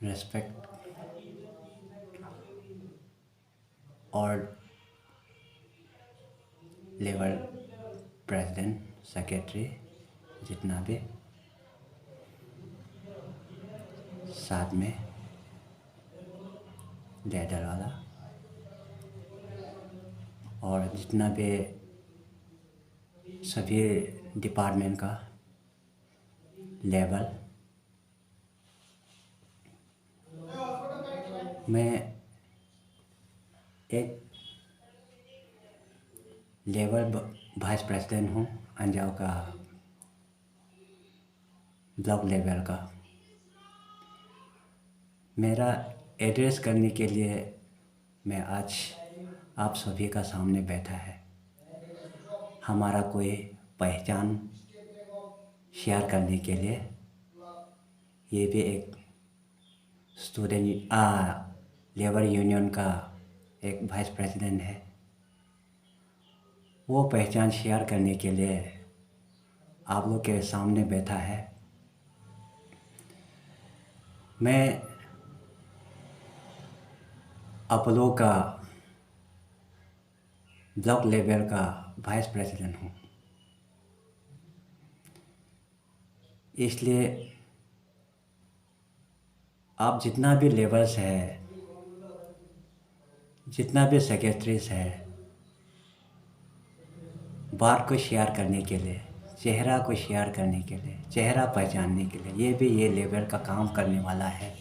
Respect और level president, secretary, जितना भी साथ में लेडर वाला और जितना भी सभी डिपार्टमेंट का लेवल, मैं एक लेवल वाइस प्रेसिडेंट हूँ अंजाव का, ब्लॉक लेवल का। मेरा एड्रेस करने के लिए मैं आज आप सभी का सामने बैठा है। हमारा कोई पहचान शेयर करने के लिए, ये भी एक स्टूडेंट लेबर यूनियन का एक वाइस प्रेसिडेंट है। वो पहचान शेयर करने के लिए आप लोग के सामने बैठा है। मैं आप लोग का ब्लॉक लेवल का वाइस प्रेसिडेंट हूँ, इसलिए आप जितना भी लेबर्स है, जितना भी सेक्रेटरीज है, बात को शेयर करने के लिए, चेहरा को शेयर करने के लिए, चेहरा पहचानने के लिए, ये लेबर का काम करने वाला है।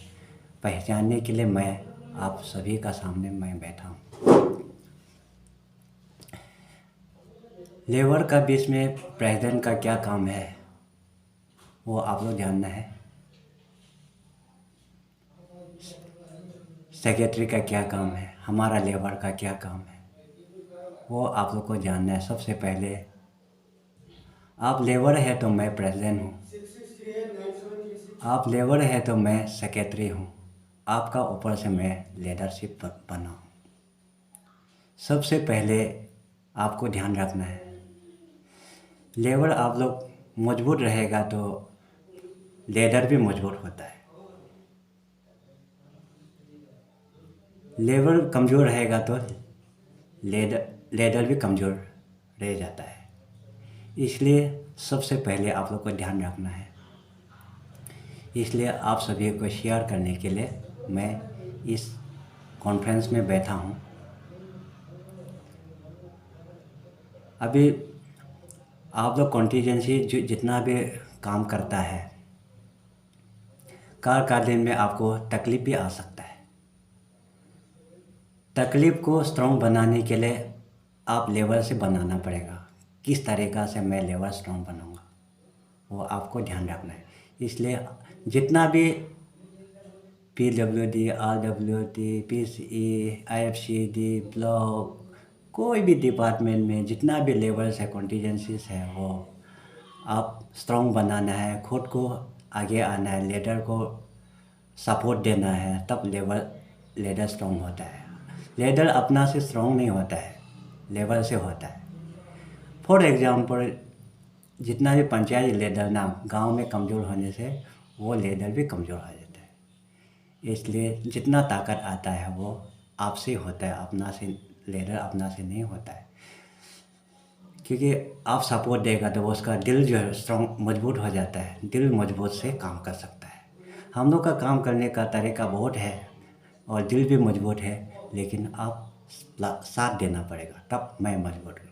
पहचानने के लिए मैं आप सभी का सामने मैं बैठा हूँ। लेबर का बीच में प्रेसिडेंट का क्या काम है वो आप लोग जानना है। सेक्रेटरी का क्या काम है, हमारा लेबर का क्या काम है, वो आप लोग को जानना है। सबसे पहले आप लेबर है तो मैं प्रेसिडेंट हूँ, आप लेबर है तो मैं सेक्रेटरी हूँ, आपका ऊपर से मैं लीडरशिप बना हूँ। सबसे पहले आपको ध्यान रखना है, लेबर आप लोग मजबूत रहेगा तो लीडर भी मजबूत होता है। लेबर कमज़ोर रहेगा तो लीडर भी कमज़ोर रह जाता है। इसलिए सबसे पहले आप लोग को ध्यान रखना है। इसलिए आप सभी को शेयर करने के लिए मैं इस कॉन्फ्रेंस में बैठा हूँ। अभी आप लोग कॉन्टीजेंसी जो जितना भी काम करता है, कार्यकालीन में आपको तकलीफ़ भी आ सकता है। तकलीफ़ को स्ट्रॉन्ग बनाने के लिए आप लेबर से बनाना पड़ेगा। किस तरीक़ा से मैं लेबर स्ट्रॉन्ग बनाऊंगा वो आपको ध्यान रखना है। इसलिए जितना भी PWD, RWD, PCE, IFCD, block, कोई भी डिपार्टमेंट में जितना भी लेबर्स है, कॉन्टीजेंसीज है, वो आप स्ट्रॉन्ग बनाना है। खुद को आगे आना है, लीडर को सपोर्ट देना है, तब लीडर स्ट्रॉन्ग होता है। लीडर अपना से स्ट्रॉन्ग नहीं होता है, लेबर से होता है। फॉर एग्ज़ाम्पल जितना भी पंचायत लीडर ना गांव में कमज़ोर होने से वो लीडर भी कमज़ोर हो जाता है। इसलिए जितना ताकत आता है वो आपसे होता है, अपना से लीडर अपना से नहीं होता है। क्योंकि आप सपोर्ट देगा तो उसका दिल जो है स्ट्रॉन्ग मजबूत हो जाता है, दिल मजबूत से काम कर सकता है। हम लोग का काम करने का तरीका बहुत है और दिल भी मजबूत है, लेकिन आप साथ देना पड़ेगा तब मैं मजबूत हूँ।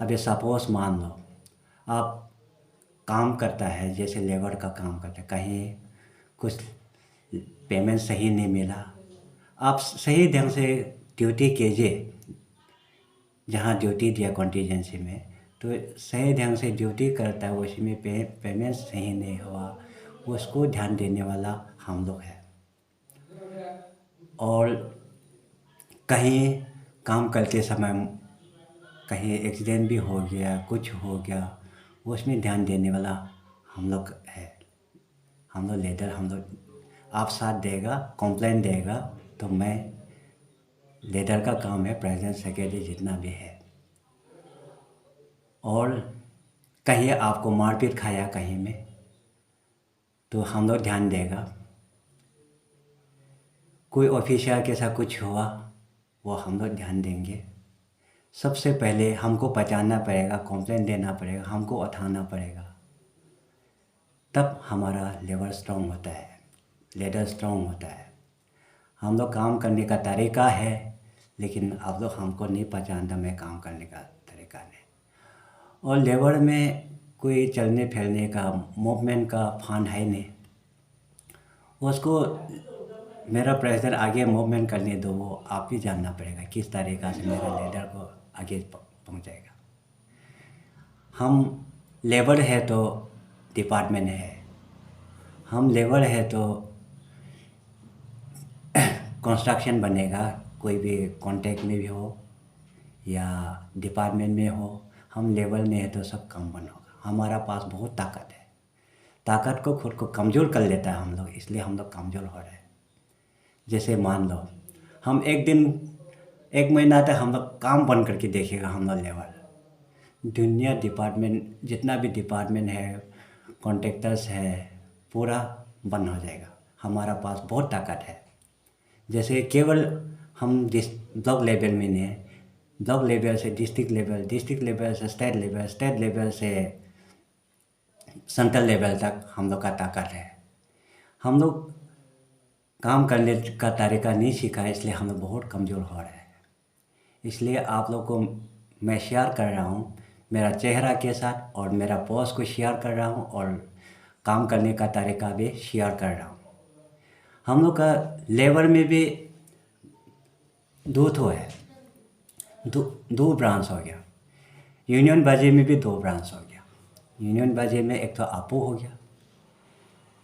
अभी सपोज मान लो आप काम करता है, जैसे लेबर का काम करता है, कहीं कुछ पेमेंट सही नहीं मिला, आप सही ढंग से ड्यूटी कीजिए। जहाँ ड्यूटी दिया कॉन्टीजेंसी में तो सही ढंग से ड्यूटी करता है, उसमें पेमेंट सही नहीं हुआ, उसको ध्यान देने वाला हम लोग हैं। और कहीं काम करते समय कहीं एक्सीडेंट भी हो गया, कुछ हो गया, उसमें ध्यान देने वाला हम लोग है। हम लोग लीडर, हम लोग आप साथ देगा, कंप्लेंट देगा तो मैं लीडर का काम है, प्रेसिडेंट सेक्रेटरी जितना भी है। और कहीं आपको मारपीट खाया कहीं में तो हम लोग ध्यान देगा, कोई ऑफिशियल के साथ कुछ हुआ वो हम लोग ध्यान देंगे। सबसे पहले हमको पहचानना पड़ेगा, कंप्लेंट देना पड़ेगा, हमको उठाना पड़ेगा, तब हमारा लेबर स्ट्रॉन्ग होता है, लीडर स्ट्रॉन्ग होता है। हम लोग काम करने का तरीका है, लेकिन आप लोग हमको नहीं पहचानता मैं काम करने का तरीका नहीं। और लेबर में कोई चलने फिरने का, मूवमेंट का फंड है नहीं, उसको मेरा प्रेसिडेंट आगे मूवमेंट करने दो, वो आप ही जानना पड़ेगा किस तरीक़ा से मेरा लीडर को आगे पहुंचाएगा। हम लेबर है तो डिपार्टमेंट है, हम लेबर है तो कंस्ट्रक्शन बनेगा, कोई भी कॉन्ट्रैक्ट में भी हो या डिपार्टमेंट में हो, हम लेबर में है तो सब काम बन होगा। हमारा पास बहुत ताकत है, ताकत को खुद को कमज़ोर कर लेता है हम लोग, इसलिए हम लोग कमज़ोर हो रहे हैं। जैसे मान लो हम एक दिन, एक महीना तक हम लोग काम बंद करके देखेगा, हम लोग लेबर दुनिया डिपार्टमेंट जितना भी डिपार्टमेंट है, कॉन्ट्रैक्टर्स है, पूरा बंद हो जाएगा। हमारा पास बहुत ताकत है। जैसे केवल हम ब्लॉक लेवल में नहीं है, ब्लॉक लेवल से डिस्ट्रिक्ट लेवल, डिस्ट्रिक्ट लेवल से स्टेट लेवल, स्टेट लेवल से सेंट्रल लेवल तक हम लोग का ताकत है। हम लोग काम करने का तरीका नहीं सीखा है, इसलिए हम लोग बहुत कमज़ोर हो रहे हैं। इसलिए आप लोग को मैं शेयर कर रहा हूँ मेरा चेहरा के साथ, और मेरा बॉस को शेयर कर रहा हूँ, और काम करने का तरीका भी शेयर कर रहा हूँ। हम लोग का लेबर में भी दो ठो है, दो ब्रांच हो गया। यूनियन बाजी में भी दो ब्रांच हो गया। यूनियन बाजी में एक तो आपू हो गया,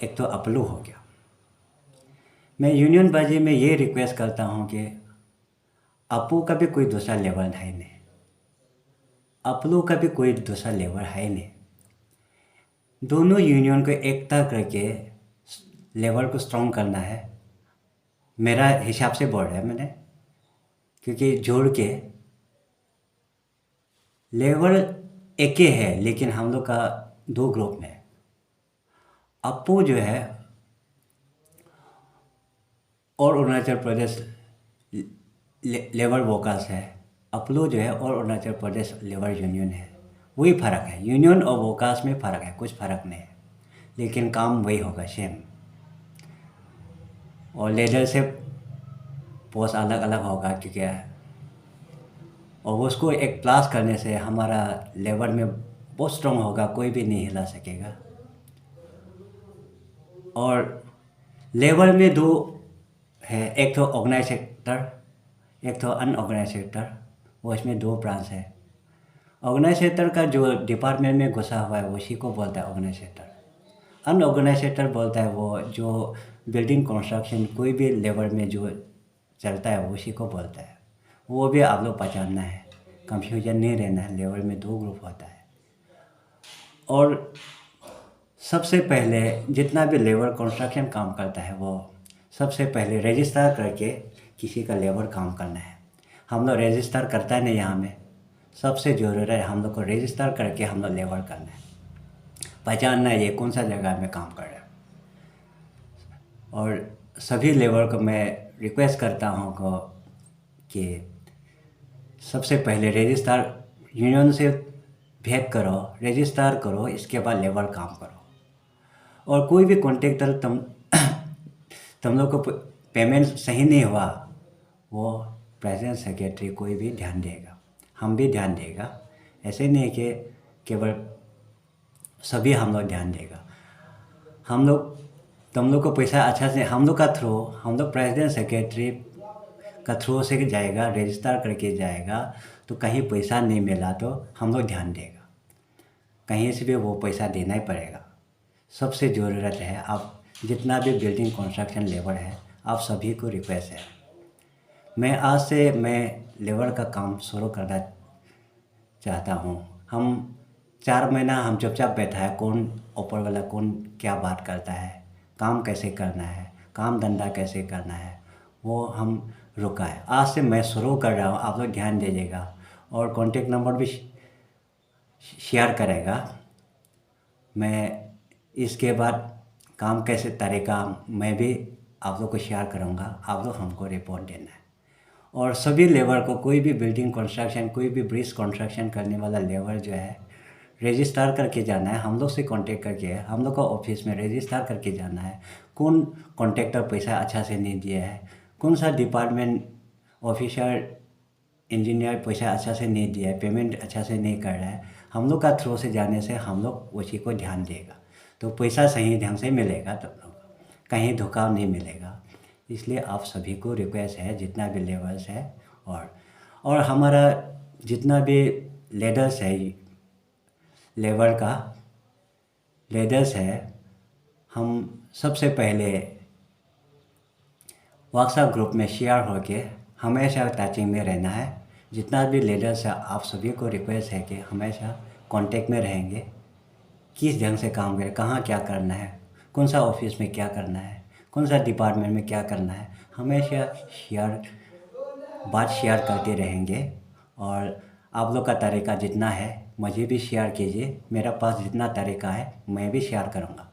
एक तो अपलू हो गया। मैं यूनियन बाजी में ये रिक्वेस्ट करता हूँ कि अपू का भी कोई दूसरा लेबर है नहीं, अपलू का भी कोई दूसरा लेबर है नहीं। दोनों यूनियन को एकता करके लेबर को स्ट्रॉन्ग करना है, मेरा हिसाब से बोल रहा है मैंने, क्योंकि जोड़ के लेबर एक ही है, लेकिन हम लोग का दो ग्रुप में। अपू जो है और अरुणाचल प्रदेश लेबर वर्कर्स है, अपलू जो है और अरुणाचल प्रदेश लेबर यूनियन है। वही फ़र्क है, यूनियन और वर्कर्स में फ़र्क है, कुछ फ़र्क नहीं है, लेकिन काम वही होगा सेम। और लीडरशिप पोस्ट अलग अलग होगा, क्योंकि और उसको एक प्लस करने से हमारा लेबर में बहुत स्ट्रॉन्ग होगा, कोई भी नहीं हिला सकेगा। और लेबर में दो है, एक तो ऑर्गेनाइज सेक्टर, एक तो अनऑर्गेनाइज सेक्टर, वो इसमें दो ब्रांच है। ऑर्गेनाइज सेक्टर का जो डिपार्टमेंट में घुसा हुआ है उसी को बोलता है ऑर्गेनाइज सेक्टर। अनऑर्गेनाइज सेक्टर बोलता है वो जो बिल्डिंग कंस्ट्रक्शन कोई भी लेबर में जो चलता है उसी को बोलता है। वो भी आप लोग पहचानना है, कंफ्यूजन नहीं रहना है। लेबर में दो ग्रुप होता है। और सबसे पहले जितना भी लेबर कंस्ट्रक्शन काम करता है वो सबसे पहले रजिस्टर करके किसी का लेबर काम करना है। हम लोग रजिस्टर करता है नहीं यहाँ में, सबसे ज़रूरी है हम लोग को रजिस्टर करके हम लोग लेबर करना है, पहचानना है ये कौन सा जगह में काम कर रहा है। और सभी लेबर को मैं रिक्वेस्ट करता हूँ कि सबसे पहले रजिस्टर यूनियन से भेंट करो, रजिस्टर करो, इसके बाद लेबर काम करो। और कोई भी कॉन्ट्रैक्टर तुम लोग को पेमेंट सही नहीं हुआ, वो प्रेसिडेंट सेक्रेटरी कोई भी ध्यान देगा, हम भी ध्यान देगा। ऐसे नहीं कि केवल सभी हम लोग ध्यान देगा। हम लोग तुम लोग को पैसा अच्छा से हम लोग का थ्रू, हम लोग प्रेसिडेंट सेक्रेटरी का थ्रू से जाएगा, रजिस्टर करके जाएगा, तो कहीं पैसा नहीं मिला तो हम लोग ध्यान देगा, कहीं से भी वो पैसा देना ही पड़ेगा। सबसे ज़रूरत है, आप जितना भी बिल्डिंग कंस्ट्रक्शन लेबर है, आप सभी को रिक्वेस्ट है, मैं आज से मैं लेबर का काम शुरू करना चाहता हूँ। हम 4 महीना हम चुपचाप बैठा है, कौन ऊपर वाला कौन क्या बात करता है, काम कैसे करना है, काम धंधा कैसे करना है, वो हम रुका है। आज से मैं शुरू कर रहा हूँ, आप लोग ध्यान दीजिएगा। और कॉन्टेक्ट नंबर भी शेयर करेगा। मैं इसके बाद काम कैसे तरीका मैं भी आप लोग को शेयर करूँगा, आप लोग हमको रिपोर्ट देना है। और सभी लेबर को, कोई भी बिल्डिंग कंस्ट्रक्शन, कोई भी ब्रिज कंस्ट्रक्शन करने वाला लेबर जो है रजिस्टर करके जाना है, हम लोग से कांटेक्ट करके हम लोग का ऑफिस में रजिस्टर करके जाना है। कौन कॉन्ट्रैक्टर पैसा अच्छा से नहीं दिया है, कौन सा डिपार्टमेंट ऑफिसर इंजीनियर पैसा अच्छा से नहीं दिया है, पेमेंट अच्छा से नहीं कर रहा है, हम लोग का थ्रू से जाने से हम लोग उसी को ध्यान देगा, तो पैसा सही ढंग से मिलेगा, तब लोग कहीं धोखा नहीं मिलेगा। इसलिए आप सभी को रिक्वेस्ट है, जितना भी लेबर्स है और हमारा जितना भी लीडर्स है, लेबर का लीडर्स है, हम सबसे पहले व्हाट्सएप ग्रुप में शेयर होके हमेशा टचिंग में रहना है। जितना भी लीडर्स है, आप सभी को रिक्वेस्ट है कि हमेशा कांटेक्ट में रहेंगे, किस ढंग से काम करें, कहाँ क्या करना है, कौन सा ऑफिस में क्या करना है, कौन सा डिपार्टमेंट में क्या करना है, हमेशा बात शेयर करते रहेंगे। और आप लोग का तरीका जितना है मुझे भी शेयर कीजिए, मेरा पास जितना तरीका है मैं भी शेयर करूँगा।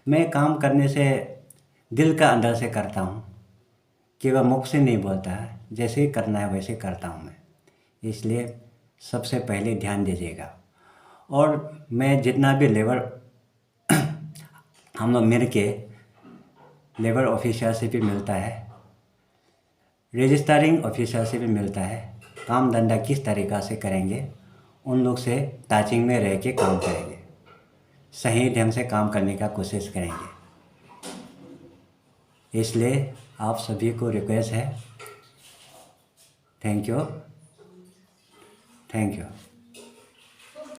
मैं काम करने से दिल का अंदर से करता हूँ, केवल मुख से नहीं बोलता है, जैसे ही करना है वैसे करता हूँ मैं। इसलिए सबसे पहले ध्यान दीजिएगा। और मैं जितना भी लेबर हम लोग मिल के लेबर ऑफिसर से भी मिलता है, रजिस्टरिंग ऑफिसर से भी मिलता है, काम धंधा किस तरीक़ा से करेंगे उन लोग से टचिंग में रह के काम करेंगे, सही ढंग से काम करने का कोशिश करेंगे। इसलिए आप सभी को रिक्वेस्ट है, थैंक यू।